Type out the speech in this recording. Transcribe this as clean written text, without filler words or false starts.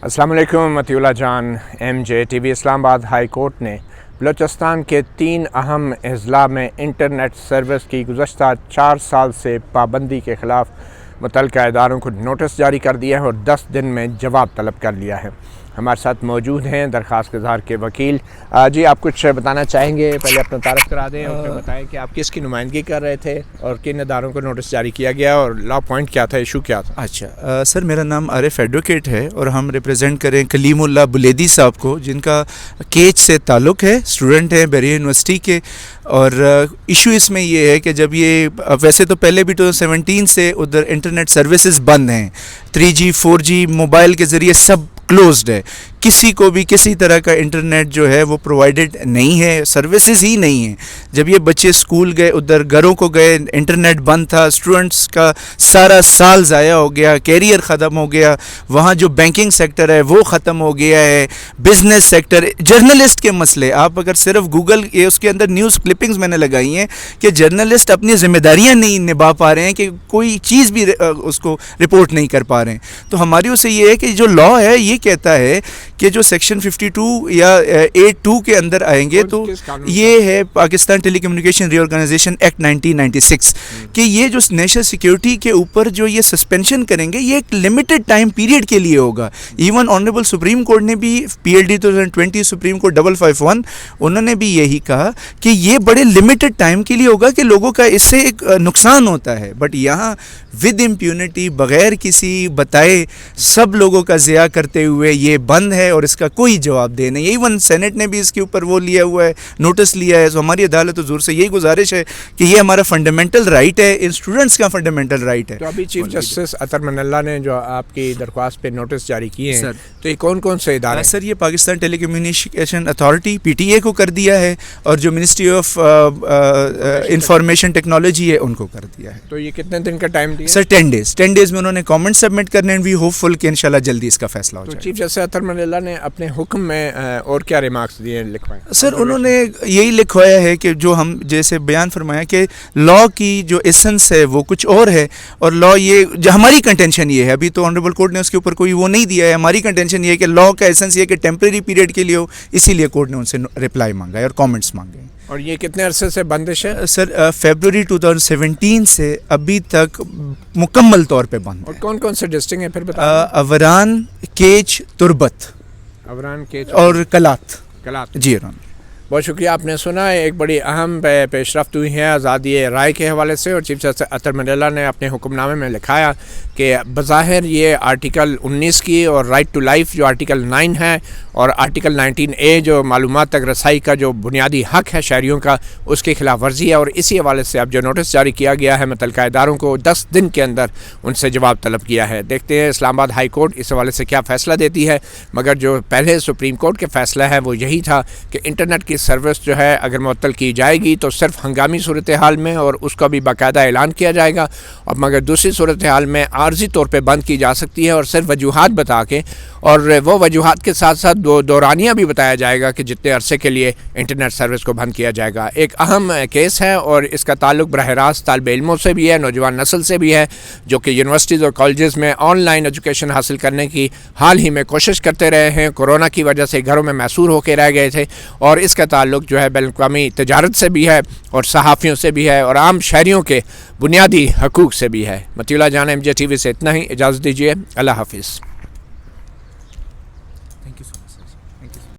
السلام علیکم مطیع جان. MJTV اسلام آباد ہائی کورٹ نے بلوچستان کے 3 اہم اضلاع میں انٹرنیٹ سروس کی گزشتہ 4 سال سے پابندی کے خلاف متعلقہ اداروں کو نوٹس جاری کر دیا ہے اور 10 دن میں جواب طلب کر لیا ہے. ہمارے ساتھ موجود ہیں درخواست گزار کے وکیل. جی آپ کچھ بتانا چاہیں گے؟ پہلے اپنا تعارف کرا دیں اور پھر بتائیں کہ آپ کس کی نمائندگی کر رہے تھے اور کن اداروں کو نوٹس جاری کیا گیا اور لا پوائنٹ کیا تھا، ایشو کیا تھا؟ اچھا سر، میرا نام عارف ایڈوکیٹ ہے اور ہم ریپرزینٹ کریں کلیم اللہ بلیدی صاحب کو، جن کا کیچ سے تعلق ہے، اسٹوڈنٹ ہیں بیریا یونیورسٹی کے. اور ایشو اس میں یہ ہے کہ جب یہ ویسے تو پہلے بھی 2017 سے ادھر انٹرنیٹ سروسز بند ہیں، 3G 4G موبائل کے ذریعے سب کلوزڈ ہے، کسی کو بھی کسی طرح کا انٹرنیٹ جو ہے وہ پرووائڈڈ نہیں ہے، سروسز ہی نہیں ہیں. جب یہ بچے اسکول گئے، ادھر گھروں کو گئے، انٹرنیٹ بند تھا، اسٹوڈنٹس کا سارا سال ضائع ہو گیا، کیریئر ختم ہو گیا، وہاں جو بینکنگ سیکٹر ہے وہ ختم ہو گیا ہے، بزنس سیکٹر، جرنلسٹ کے مسئلے. آپ اگر صرف گوگل یہ اس کے اندر نیوز کلپنگز میں نے لگائی ہیں کہ جرنلسٹ اپنی ذمہ داریاں نہیں نبھا پا رہے ہیں، کہ کوئی چیز بھی اس کو رپورٹ نہیں کر پا رہے ہیں. تو ہماری اسے یہ ہے کہ جو لا ہے یہ کہتا ہے کہ جو سیکشن 52 یا 82 کے اندر آئیں گے تو یہ ہے پاکستان ٹیلی کمیونیکیشن ری آرگنائزیشن ایکٹ 1996 کہ یہ جو نیشنل سیکیورٹی کے اوپر جو یہ سسپینشن کریں گے یہ ایک لمیٹڈ ٹائم پیریڈ کے لیے ہوگا. ایون آنریبل سپریم کورٹ نے بھی PLD 2020 سپریم کورٹ 551 انہوں نے بھی یہی کہا کہ یہ بڑے لمیٹڈ ٹائم کے لیے ہوگا کہ لوگوں کا اس سے ایک نقصان ہوتا ہے. بٹ یہاں ود امپیونٹی بغیر کسی بتائے سب لوگوں کا ضیاع کرتے ہوئے یہ بند ہے اور اس کا کوئی جواب دے نہیں. ایون سینٹ نے بھی اس کے اوپر وہ لیا ہوا ہے، نوٹس لیا ہے. تو ہماری عدالت حضور سے یہی گزارش ہے کہ یہ ہمارا فنڈامنٹل رائٹ ہے، ان اسٹوڈنٹس کا فنڈامنٹل رائٹ ہے. تو ابھی چیف جسٹس اطہر من اللہ نے جو آپ کی درخواست پہ نوٹس جاری کیے ہیں تو یہ کون کون سے ادارے؟ سر یہ پاکستان ٹیلی کمیونیکیشن اتھارٹی PTA کو کر دیا ہے اور جو منسٹری آف انفارمیشن ٹیکنالوجی ہے ان کو کر دیا ہے. تو یہ کتنے دن کا ٹائم دیا؟ سر 10 ڈیز میں انہوں نے کامنٹ سبمٹ کرنے ہیں. وی ہوپ فل کہ انشاءاللہ جلدی اس کا فیصلہ ہو جائے. چیف جسٹس اطہر من اللہ نے اپنے حکم میں اور کیا ریمارکس دیے لکھوائے؟ سر انہوں نے یہی لکھوایا ہے کہ جو ہم جیسے بیان فرمایا کہ لا کی جو ایسنس ہے وہ کچھ اور ہے، اور لا یہ جو ہماری کنٹینشن یہ ہے، ابھی تو آنریبل کورٹ نے اس کے اوپر کوئی وہ نہیں دیا ہے، ہماری کنٹینشن یہ ہے کہ لا کا ایسنس یہ کہ ٹیمپریری پیریڈ کے لیے ہو، اسی لیے کورٹ نے ان سے رپلائی مانگا ہے اور کامنٹس مانگے ہیں. اور یہ کتنے عرصے سے بندش ہے؟ سر فیبروری 2017 سے ابھی تک مکمل طور پہ بند ہے. اور کون کون سے ڈسٹرکٹ ہیں پھر بتا؟ اوران، کیچ، تربت، اوران، کیچ اور کلات. جی ران، بہت شکریہ. آپ نے سنا ہے ایک بڑی اہم پیش رفت ہوئی ہے آزادی رائے کے حوالے سے، اور چیف جسٹس اطہر من اللہ نے اپنے حکم نامے میں لکھایا کہ بظاہر یہ آرٹیکل 19 کی اور رائٹ ٹو لائف جو آرٹیکل 9 ہے اور آرٹیکل 19A جو معلومات تک رسائی کا جو بنیادی حق ہے شہریوں کا، اس کی خلاف ورزی ہے. اور اسی حوالے سے اب جو نوٹس جاری کیا گیا ہے متعلقہ اداروں کو 10 دن کے اندر ان سے جواب طلب کیا ہے. دیکھتے ہیں اسلام آباد ہائی کورٹ اس حوالے سے کیا فیصلہ دیتی ہے. مگر جو پہلے سپریم کورٹ کے فیصلہ ہے وہ یہی تھا کہ انٹرنیٹ کی سروس جو ہے اگر معطل کی جائے گی تو صرف ہنگامی صورتحال میں، اور اس کا بھی باقاعدہ اعلان کیا جائے گا، اور مگر دوسری صورتحال میں عارضی طور پہ بند کی جا سکتی ہے اور صرف وجوہات بتا کے، اور وہ وجوہات کے ساتھ ساتھ دورانیہ بھی بتایا جائے گا کہ جتنے عرصے کے لیے انٹرنیٹ سروس کو بند کیا جائے گا. ایک اہم کیس ہے اور اس کا تعلق براہ راست طالب علموں سے بھی ہے، نوجوان نسل سے بھی ہے، جو کہ یونیورسٹیز اور کالجز میں آن لائن ایجوکیشن حاصل کرنے کی حال ہی میں کوشش کرتے رہے ہیں. کورونا کی وجہ سے گھروں میں محصور ہو کے رہ گئے تھے، اور اس کا تعلق جو ہے بین الاقوامی تجارت سے بھی ہے اور صحافیوں سے بھی ہے اور عام شہریوں کے بنیادی حقوق سے بھی ہے. مطیع جان MJTV سے اتنا ہی، اجازت دیجیے، اللہ حافظ.